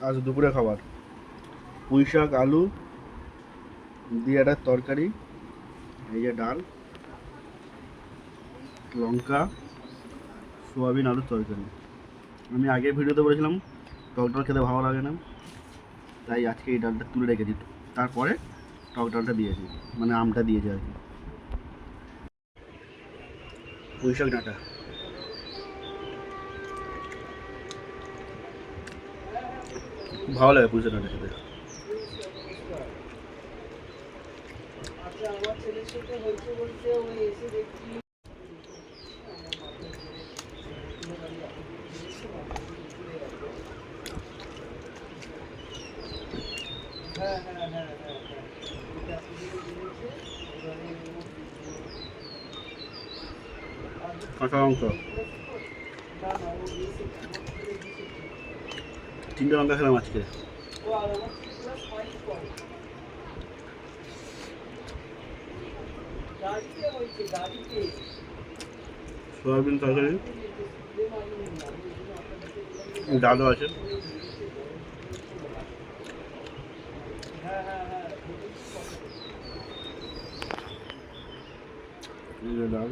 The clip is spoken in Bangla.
আজ দুপুরে খাবার পুঁই শাক আলু দিয়ে একটা তরকারি, এই যে ডাল, লঙ্কা, সোয়াবিন আলুর তরকারি। আমি আগের ভিডিওতে বলেছিলাম টক ডাল খেতে ভালো লাগে না, তাই আজকে এই ডালটা তুলে রেখেছি, তারপরে টক ডালটা দিয়েছি, মানে আমটা দিয়েছি আর কি। পুঁই শাক ডাঁটা খুব ভালো লাগে, পুঁই শাক ডাঁটা খেতে। আমার ছেলের সাথে হয়েছে বলতে ওই এসে দেখছি কাঁচা লঙ্কা, 3টে লঙ্কা খেলাম আজকে। সোয়াবিন তরকারি, ডালও আছে। ডাল